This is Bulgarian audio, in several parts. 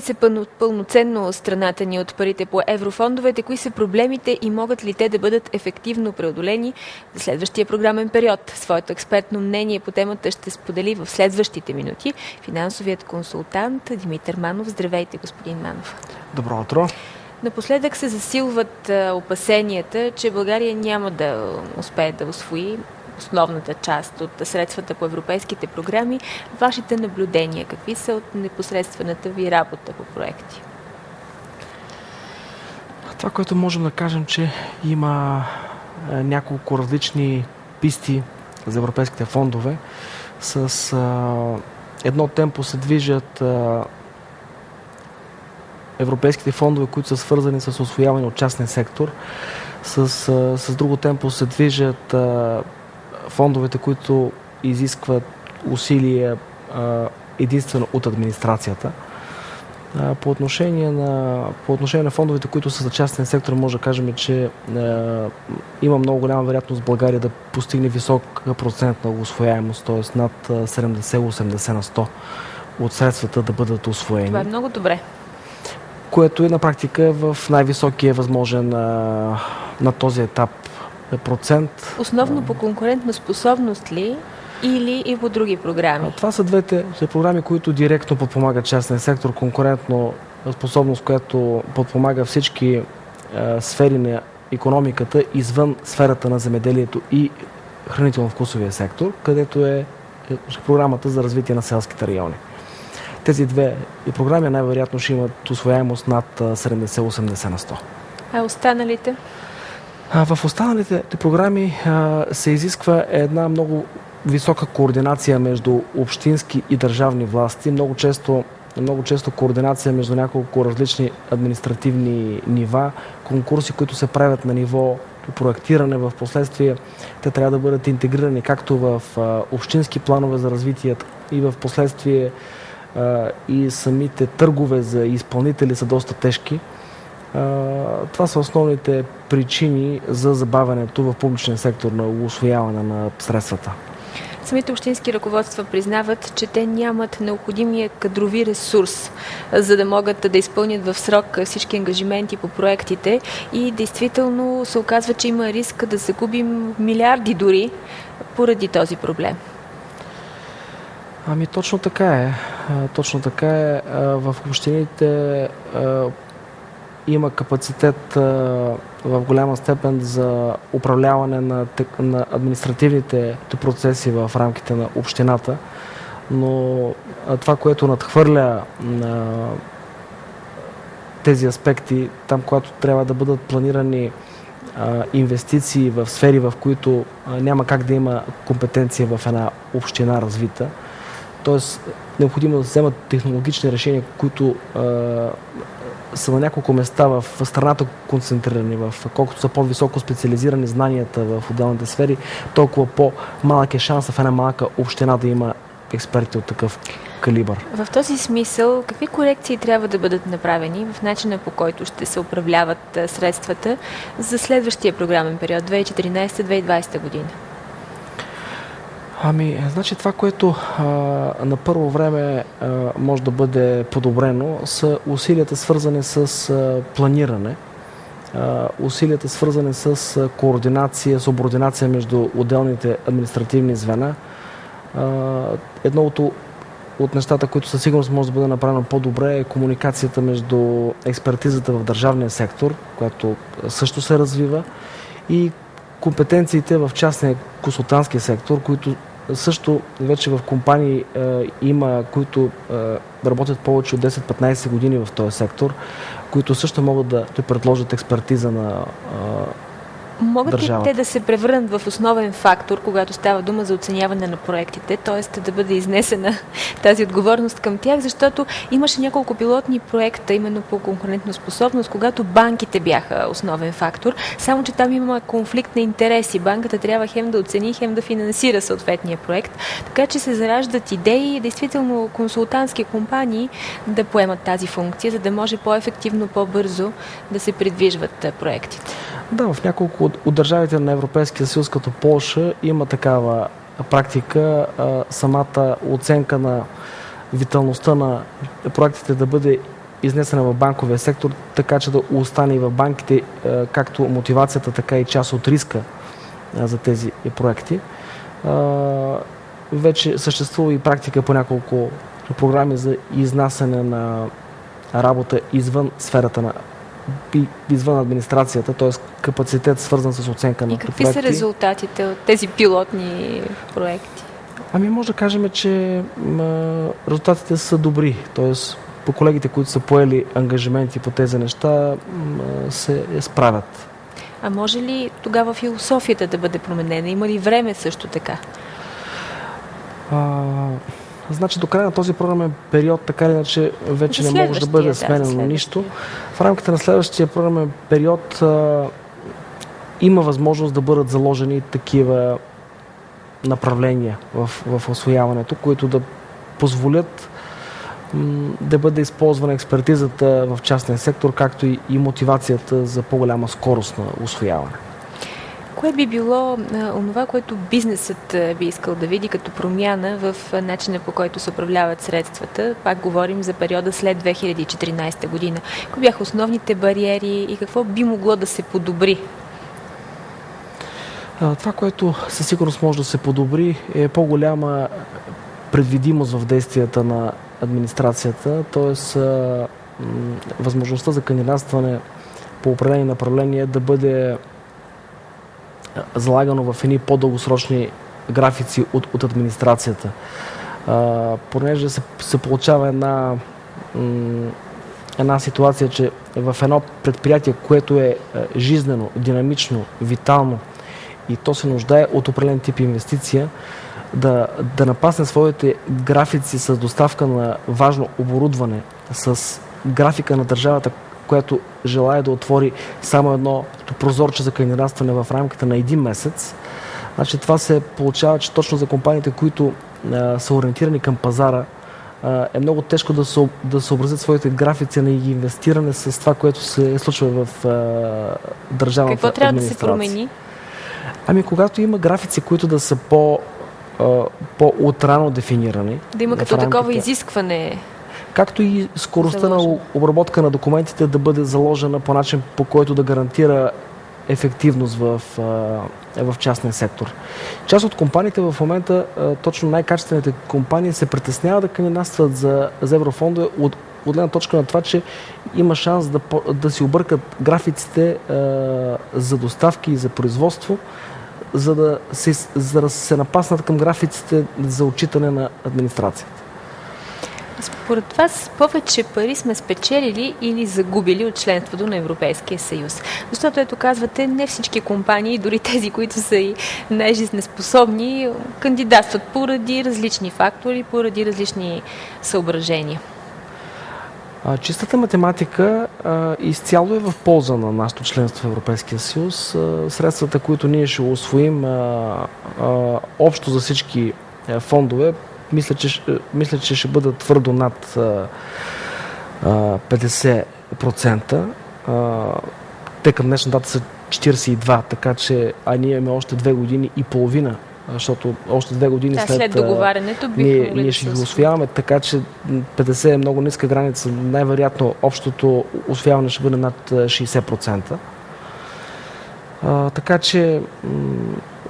се пълноценно страната ни от парите по еврофондовете? Кои са проблемите и могат ли те да бъдат ефективно преодолени за следващия програмен период? Своето експертно мнение по темата ще сподели в следващите минути финансовият консултант Димитър Манов. Здравейте, господин Манов. Добро утро. Напоследък се засилват опасенията, че България няма да успее да усвои основната част от средствата по европейските програми. Вашите наблюдения какви са от непосредствената ви работа по проекти? Това, което можем да кажем, че има няколко различни писти за европейските фондове. С едно темпо се движат европейските фондове, които са свързани с усвояване от частния сектор. С друго темпо се движат фондовете, които изискват усилия единствено от администрацията. По отношение на фондовете, които са за частния сектор, може да кажем, че има много голяма вероятност България да постигне висок процент на усвояемост, т.е. над 70-80 на 100 от средствата да бъдат усвоени. Това е много добре. Което е на практика в най-високия възможен на този етап процент. Основно по конкурентна способност ли или и по други програми? Това са двете програми, които директно подпомагат частния сектор. Конкурентно способност, която подпомага всички сфери на икономиката извън сферата на земеделието и хранително-вкусовия сектор, където е програмата за развитие на селските райони. Тези две програми най-вероятно ще имат усвояемост над 70-80 на 100. А останалите? В останалите програми се изисква една много висока координация между общински и държавни власти. Много често координация между няколко различни административни нива, конкурси, които се правят на ниво проектиране. В последствие те трябва да бъдат интегрирани както в общински планове за развитие и в последствие и самите търгове за изпълнители са доста тежки. Това са основните причини за забавянето в публичния сектор на усвояване на средствата. Самите общински ръководства признават, че те нямат необходимия кадрови ресурс, за да могат да изпълнят в срок всички ангажименти по проектите и действително се оказва, че има риск да загубим милиарди дори поради този проблем. Ами точно така е. В общините има капацитет в голяма степен за управляване на административните процеси в рамките на общината, но това, което надхвърля тези аспекти, там, когато трябва да бъдат планирани инвестиции в сфери, в които няма как да има компетенция в една община развита, т.е. необходимо да се вземат технологични решения, които са на няколко места в страната концентрирани, колкото са по-високо специализирани знанията в отделните сфери, толкова по-малък е шанс в една малка община да има експерти от такъв калибър. В този смисъл, какви корекции трябва да бъдат направени в начина, по който ще се управляват средствата за следващия програмен период 2014-2020 година? Значи това, което на първо време може да бъде подобрено, са усилията свързани с планиране, усилията свързани с координация, субординация между отделните административни звена. Едно от нещата, които със сигурност може да бъде направено по-добре, е комуникацията между експертизата в държавния сектор, която също се развива, и компетенциите в частния консултантски сектор, които също вече в компании има, които работят повече от 10-15 години в този сектор, които също могат да предложат експертиза на Могат ли държавата. те да се превърнат в основен фактор, когато става дума за оценяване на проектите, т.е. да бъде изнесена тази отговорност към тях, защото имаше няколко пилотни проекта именно по конкурентоспособност, когато банките бяха основен фактор, само че там има конфликт на интереси. Банката трябва хем да оцени, хем да финансира съответния проект, така че се зараждат идеи и действително консултантски компании да поемат тази функция, за да може по-ефективно, по-бързо да се придвижват проектите. Да, в няколко от държавите на Европейския съюз, като Полша, има такава практика. Самата оценка на виталността на проектите да бъде изнесена в банковия сектор, така че да остане и в банките както мотивацията, така и част от риска за тези проекти. Вече съществува и практика по няколко програми за изнасяне на работа извън сферата на извън администрацията, т.е. капацитет свързан с оценка на проекти. И какви са резултатите от тези пилотни проекти? Може да кажем, че резултатите са добри, т.е. по колегите, които са поели ангажименти по тези неща, се справят. А може ли тогава философията да бъде променена? Има ли време също така? Значи до края на този програмен период, така или иначе, вече не може да бъде сменено нищо. В рамките на следващия програмен период има възможност да бъдат заложени такива направления в усвояването, които да позволят да бъде използвана експертизата в частния сектор, както и мотивацията за по-голяма скорост на усвояване. Кое би било онова, което бизнесът би искал да види като промяна в начина, по който се управляват средствата? Пак говорим за периода след 2014 година. Кои бяха основните бариери и какво би могло да се подобри? Това, което със сигурност може да се подобри, е по-голяма предвидимост в действията на администрацията, т.е. възможността за кандидатстване по определени направления да бъде залагано в едни по-дългосрочни графици от администрацията. Понеже се получава една ситуация, че в едно предприятие, което е жизнено, динамично, витално и то се нуждае от определен тип инвестиция, да напасне своите графици с доставка на важно оборудване, с графика на държавата, която желая да отвори само едно прозорче за кандидатстване в рамките на един месец. Значи това се получава, че точно за компаниите, които са ориентирани към пазара, е много тежко да съобразят своите графици на инвестиране с това, което се случва в държавната администрация. Какво трябва да се промени? Когато има графици, които да са по-отрано дефинирани. Да има като такова изискване. Както и скоростта на обработка на документите да бъде заложена по начин, по който да гарантира ефективност в частния сектор. Част от компаниите в момента, точно най-качествените компании, се притесняват да кандидатстват за еврофондове от гледна точка на това, че има шанс да си объркат графиците за доставки и за производство, за да се напаснат към графиците за отчитане на администрацията. Според вас повече пари сме спечелили или загубили от членството на Европейския съюз? Защото, ето казвате, не всички компании, дори тези, които са и най-жизнеспособни, кандидатстват поради различни фактори, поради различни съображения. Чистата математика изцяло е в полза на нашето членство в Европейския съюз. Средствата, които ние ще усвоим общо за всички фондове, мисля, че ще бъдат твърдо над 50%. Те към днешна дата са 42%, така че ние имаме още 2 години и половина, защото още 2 години след договарянето ние ще ги усвояваме, така че 50 е много ниска граница. Най-вероятно общото усвояване ще бъде над 60%. Така че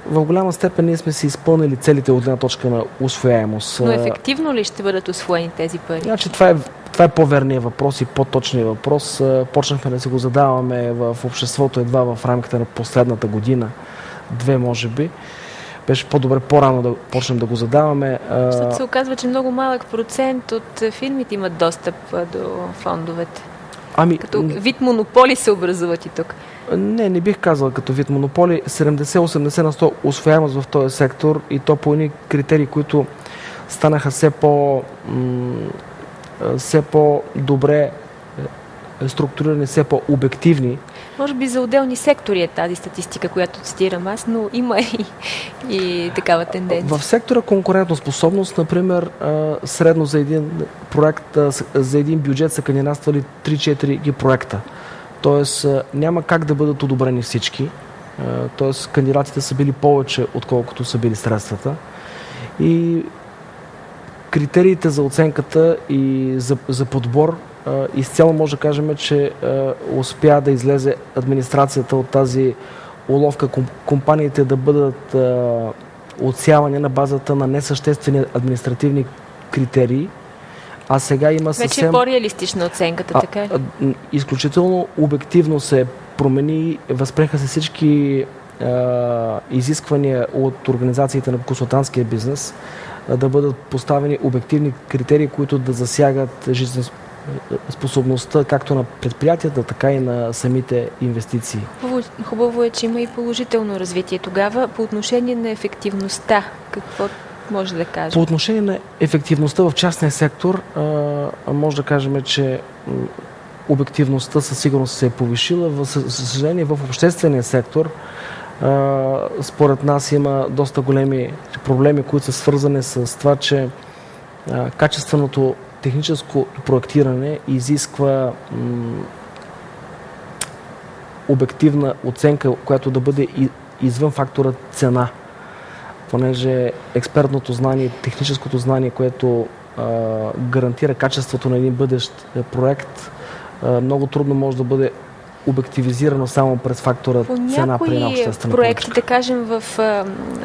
в голяма степен ние сме си изпълнили целите от една точка на усвояемост. Но ефективно ли ще бъдат усвоени тези пари? Значи, това е по-верният въпрос и по-точният въпрос. Почнахме да се го задаваме в обществото едва в рамките на последната година, 2 може би. Беше по-добре по-рано да почнем да го задаваме. Защото се оказва, че много малък процент от фирмите имат достъп до фондовете. Като вид монополи се образуват и тук. Не бих казал като вид монополи. 70-80 на 100 усвояемост в този сектор и то по едни критерии, които станаха все по-добре структурирани, все по-обективни. Може би за отделни сектори е тази статистика, която цитирам аз, но има и такава тенденция. В сектора конкурентоспособност, например, средно за един проект, за един бюджет са кандидатствали 3-4 проекта. Тоест няма как да бъдат одобрени всички. Тоест кандидатите са били повече, отколкото са били средствата. И критериите за оценката и за подбор изцяло може да кажем, че успя да излезе администрацията от тази уловка компаниите да бъдат отсявани на базата на несъществени административни критерии, а сега има съвсем... Вече е по-реалистична оценката, така е? Изключително обективно се промени, възприеха се всички изисквания от организациите на консултантския бизнес да бъдат поставени обективни критерии, които да засягат жизнеспособността както на предприятията, така и на самите инвестиции. Хубаво е, че има и положително развитие тогава. По отношение на ефективността, какво може да кажем? По отношение на ефективността в частния сектор, може да кажем, че обективността със сигурност се е повишила. За съжаление, в обществения сектор според нас има доста големи проблеми, които са свързани с това, че качественото техническо проектиране изисква обективна оценка, която да бъде извън фактора цена, понеже експертното знание, техническото знание, което гарантира качеството на един бъдещ проект, много трудно може да бъде обективизирано само през фактора цена при една обществена поръчка. По някои проекти, да кажем в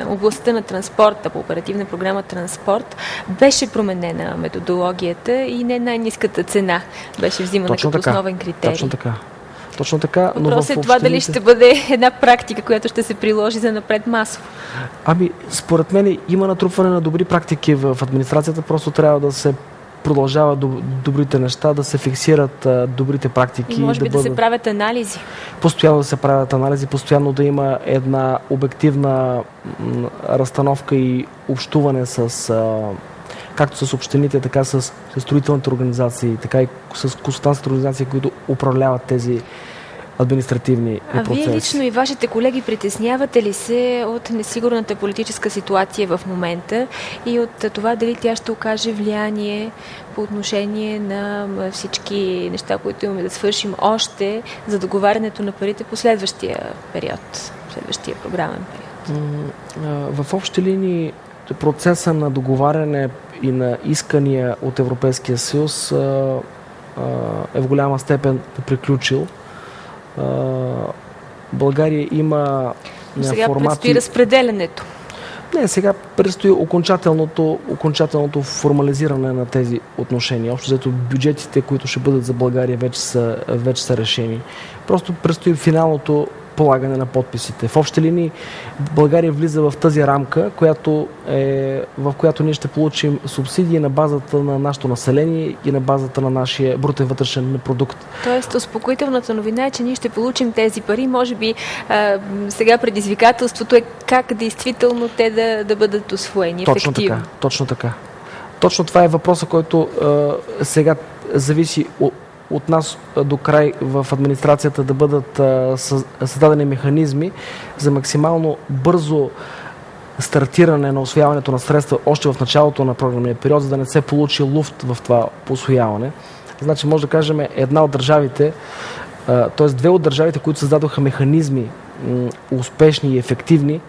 областта на транспорта, по оперативна програма Транспорт, беше променена методологията и не най-ниската цена беше взимана като основен критерий. Точно така. Точно така. Въпросът е това дали ще бъде една практика, която ще се приложи за напред масово. Според мен има натрупване на добри практики в администрацията, просто трябва да се продължават добрите неща, да се фиксират добрите практики. И може би да се правят анализи. Постоянно да се правят анализи, постоянно да има една обективна разстановка и общуване както с общините, така с строителните организации, така и с консултантските организации, които управляват тези административни процеси. Вие лично и вашите колеги притеснявате ли се от несигурната политическа ситуация в момента и от това дали тя ще окаже влияние по отношение на всички неща, които имаме да свършим още за договарянето на парите по следващия период, следващия програмен период? В общи линии процеса на договаряне и на искания от Европейския съюз е в голяма степен приключил. България има сега предстои разпределянето. Сега предстои окончателното формализиране на тези отношения. Общо взето бюджетите, които ще бъдат за България, вече са решени. Просто предстои финалното полагане на подписите. В общи линии България влиза в тази рамка, в която ние ще получим субсидии на базата на нашето население и на базата на нашия брутен вътрешен продукт. Тоест, успокоителната новина е, че ние ще получим тези пари. Може би сега предизвикателството е как действително те да бъдат усвоени ефективно. Точно така. Точно това е въпросът, който сега зависи от нас до край в администрацията да бъдат създадени механизми за максимално бързо стартиране на усвояването на средства още в началото на програмния период, за да не се получи луфт в това усвояване. Значи може да кажем една от държавите, т.е. две от държавите, които създадоха механизми успешни и ефективни,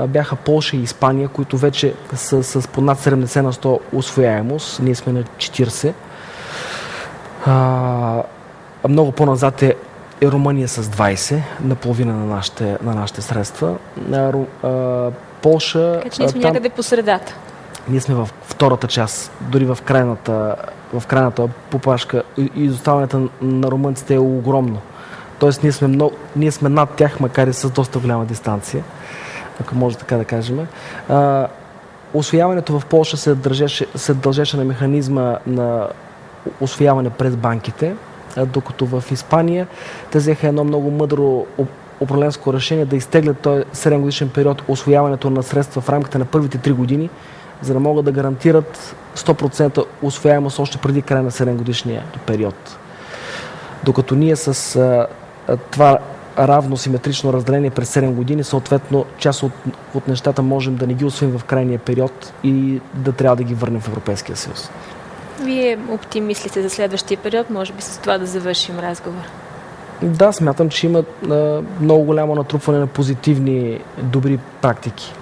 бяха Полша и Испания, които вече са с по над 70 на 100 усвояемост. Ние сме на 40. Много по-назад е Румъния с 20, наполовина на нашите средства. Полша... Така че ние сме някъде по средата. Ние сме в втората част, дори в крайната попашка. Изоставането на румънците е огромно. Тоест ние сме над тях, макар и с доста голяма дистанция, ако може така да кажем. Усвояването в Полша се дължеше на механизма на усвояване през банките, докато в Испания те взеха едно много мъдро управленско решение да изтеглят този 7-годишен период усвояването на средства в рамките на първите 3 години, за да могат да гарантират 100% усвояемост още преди края на 7-годишния период. Докато ние с това равно симетрично разделение през 7 години, съответно част от нещата можем да не ги усвоим в крайния период и да трябва да ги върнем в Европейския съюз. Вие оптимист ли сте за следващия период? Може би с това да завършим разговор. Да, смятам, че има много голямо натрупване на позитивни, добри практики.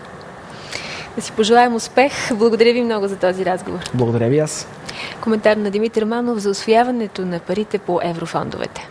Да си пожелаем успех. Благодаря ви много за този разговор. Благодаря ви аз. Коментар на Димитър Манов за усвояването на парите по еврофондовете.